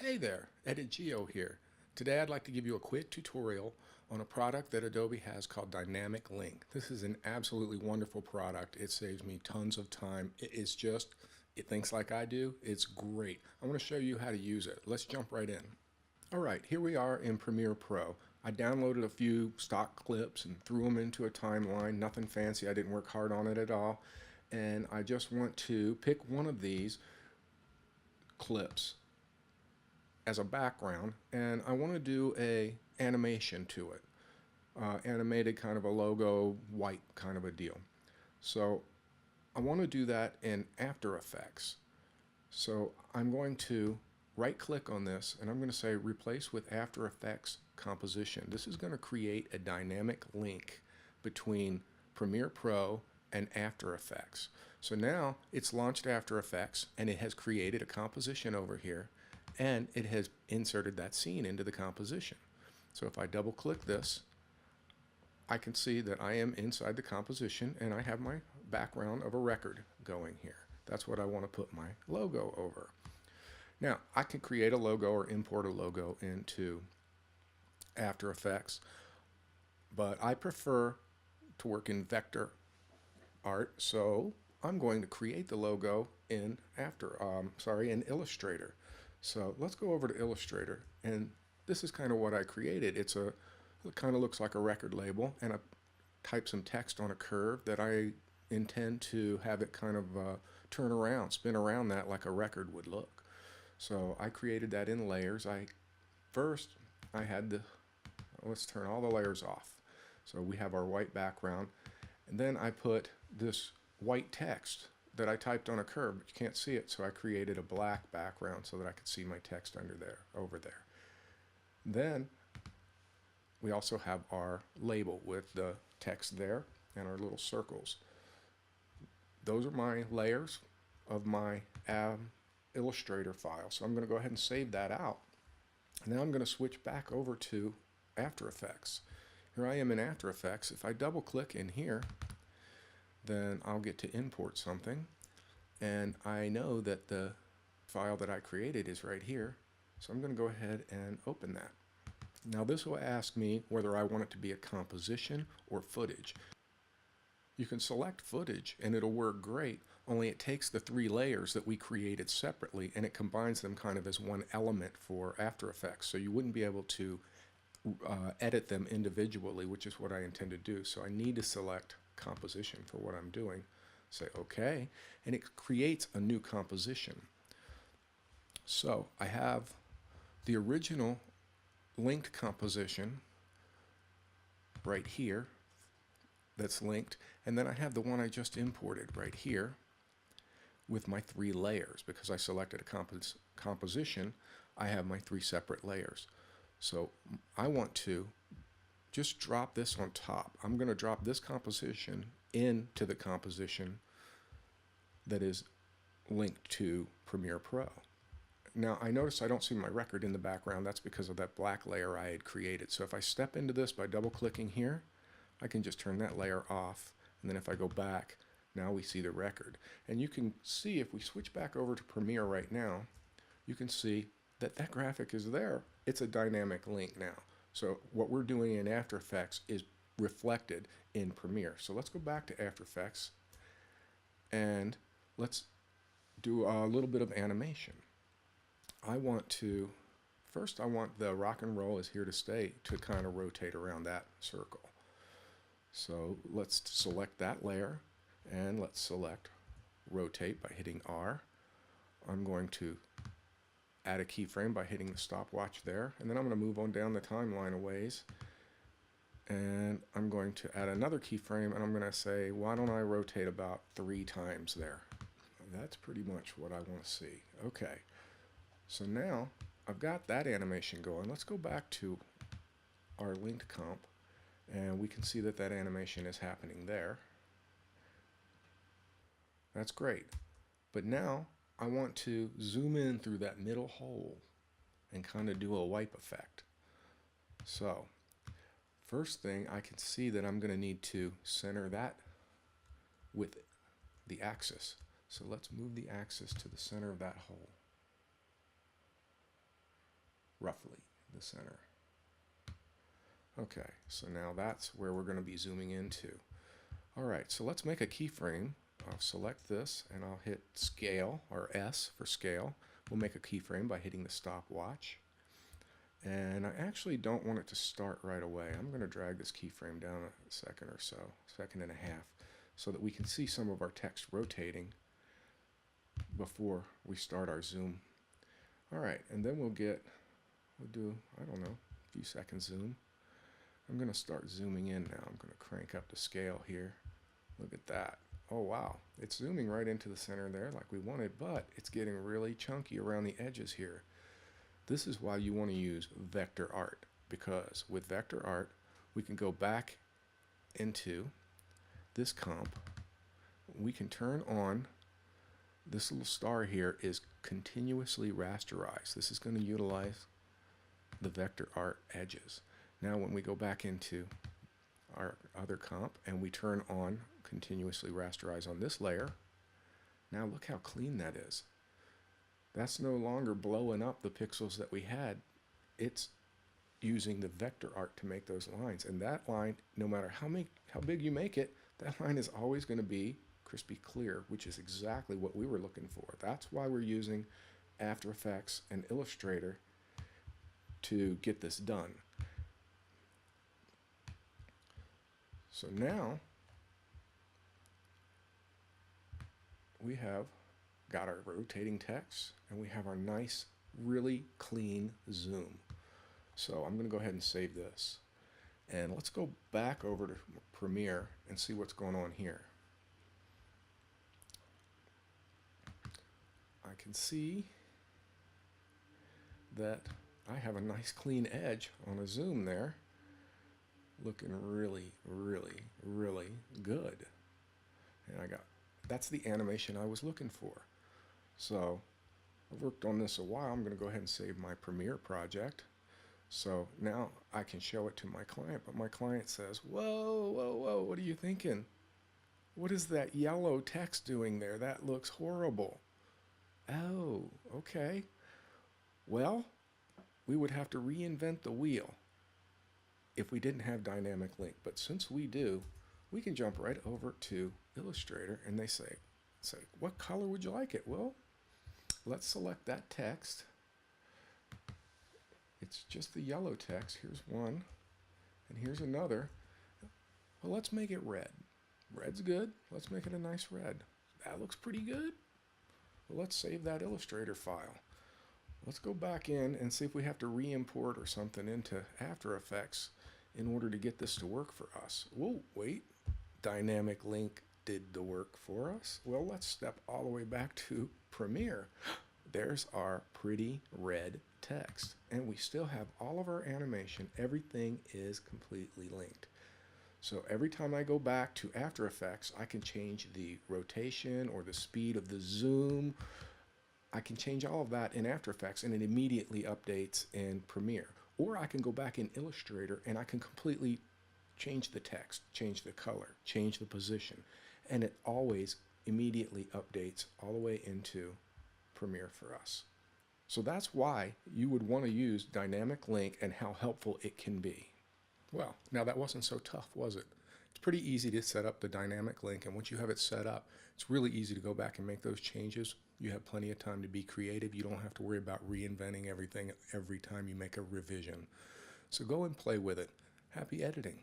Hey there, Edit Geo here. Today I'd like to give you a quick tutorial on a product that Adobe has called Dynamic Link. This is an absolutely wonderful product. It saves me tons of time. It thinks like I do. It's great. I want to show you how to use it. Let's jump right in. All right, here we are in Premiere Pro. I downloaded a few stock clips and threw them into a timeline. Nothing fancy. I didn't work hard on it at all. And I just want to pick one of these clips as a background, and I want to do a animation to it, animated kind of a logo, white kind of a deal. So I want to do that in After Effects. So I'm going to right click on this and I'm going to say replace with After Effects composition. This is going to create a dynamic link between Premiere Pro and After Effects. So now it's launched After Effects and it has created a composition over here, and it has inserted that scene into the composition. So if I double click this, I can see that I am inside the composition and I have my background of a record going here. That's what I want to put my logo over. Now I can create a logo or import a logo into After Effects, but I prefer to work in vector art, so I'm going to create the logo in in Illustrator. So let's go over to Illustrator, and this is kind of what I created. It kind of looks like a record label, and I type some text on a curve that I intend to have it kind of turn around, spin around that like a record would look. So I created that in layers. First I had the, let's turn all the layers off. So we have our white background, and then I put this white text that I typed on a curve, but you can't see it, so I created a black background so that I could see my text over there. Then we also have our label with the text there and our little circles. Those are my layers of my Illustrator file. So I'm going to go ahead and save that out. And now I'm going to switch back over to After Effects. Here I am in After Effects. If I double click in here, then I'll get to import something, and I know that the file that I created is right here, so I'm going to go ahead and open that. Now this will ask me whether I want it to be a composition or footage. You can select footage and it'll work great, only it takes the three layers that we created separately and it combines them kind of as one element for After Effects, so you wouldn't be able to edit them individually, which is what I intend to do. So I need to select composition for what I'm doing. Say OK, and it creates a new composition. So I have the original linked composition right here that's linked, and then I have the one I just imported right here with my three layers. Because I selected a composition, I have my three separate layers. So I want to just drop this on top. I'm going to drop this composition into the composition that is linked to Premiere Pro. Now I notice I don't see my record in the background. That's because of that black layer I had created. So if I step into this by double clicking here, I can just turn that layer off, and then if I go back, now we see the record. And you can see, if we switch back over to Premiere right now, you can see that that graphic is there. It's a dynamic link now. So what we're doing in After Effects is reflected in Premiere. So let's go back to After Effects and let's do a little bit of animation. I want the rock and roll is here to stay to kind of rotate around that circle. So let's select that layer and let's select rotate by hitting R. I'm going to add a keyframe by hitting the stopwatch there, and then I'm going to move on down the timeline a ways, and I'm going to add another keyframe, and I'm going to say, why don't I rotate about 3 times there? That's pretty much what I want to see. Okay, so now I've got that animation going. Let's go back to our linked comp, and we can see that that animation is happening there. That's great. But now I want to zoom in through that middle hole and kind of do a wipe effect. So first thing, I can see that I'm going to need to center that with the axis. So let's move the axis to the center of that hole. roughly the center. Okay, so now that's where we're going to be zooming into. All right, so let's make a keyframe. I'll select this and I'll hit scale, or S for scale. We'll make a keyframe by hitting the stopwatch. And I actually don't want it to start right away. I'm going to drag this keyframe down a second or so, second and a half, so that we can see some of our text rotating before we start our zoom. All right, and then we'll do, I don't know, a few seconds zoom. I'm going to start zooming in now. I'm going to crank up the scale here. Look at that. Oh wow, it's zooming right into the center there like we wanted, but it's getting really chunky around the edges here. This is why you want to use vector art, because with vector art we can go back into this comp. We can turn on this little star here is continuously rasterized. This is going to utilize the vector art edges. Now when we go back into our other comp and we turn on continuously rasterize on this layer, now look how clean that is. That's no longer blowing up the pixels that we had. It's using the vector art to make those lines, and that line, no matter how big you make it, that line is always going to be crispy clear, which is exactly what we were looking for. That's why we're using After Effects and Illustrator to get this done. So now we have got our rotating text and we have our nice, really clean zoom. So I'm going to go ahead and save this. And let's go back over to Premiere and see what's going on here. I can see that I have a nice clean edge on a zoom there, looking really, really, really good. And that's the animation I was looking for. So I've worked on this a while. I'm going to go ahead and save my Premiere project. So now I can show it to my client, but my client says, whoa, whoa, whoa, what are you thinking? What is that yellow text doing there? That looks horrible. Oh, okay. Well, we would have to reinvent the wheel if we didn't have dynamic link. But since we do, we can jump right over to Illustrator and they say, what color would you like it? Well, let's select that text. It's just the yellow text. Here's one, and here's another. Well, let's make it red. Red's good. Let's make it a nice red. That looks pretty good. Well, let's save that Illustrator file. Let's go back in and see if we have to re-import or something into After Effects in order to get this to work for us. Whoa, wait. Dynamic link did the work for us. Well, let's step all the way back to Premiere. There's our pretty red text, and we still have all of our animation. Everything is completely linked. So every time I go back to After Effects, I can change the rotation or the speed of the zoom. I can change all of that in After Effects and it immediately updates in Premiere. Or I can go back in Illustrator and I can completely change the text, change the color, change the position, and it always immediately updates all the way into Premiere for us. So that's why you would want to use dynamic link and how helpful it can be. Well, now that wasn't so tough, was it? It's pretty easy to set up the dynamic link, and once you have it set up, it's really easy to go back and make those changes. You have plenty of time to be creative. You don't have to worry about reinventing everything every time you make a revision. So go and play with it. Happy editing.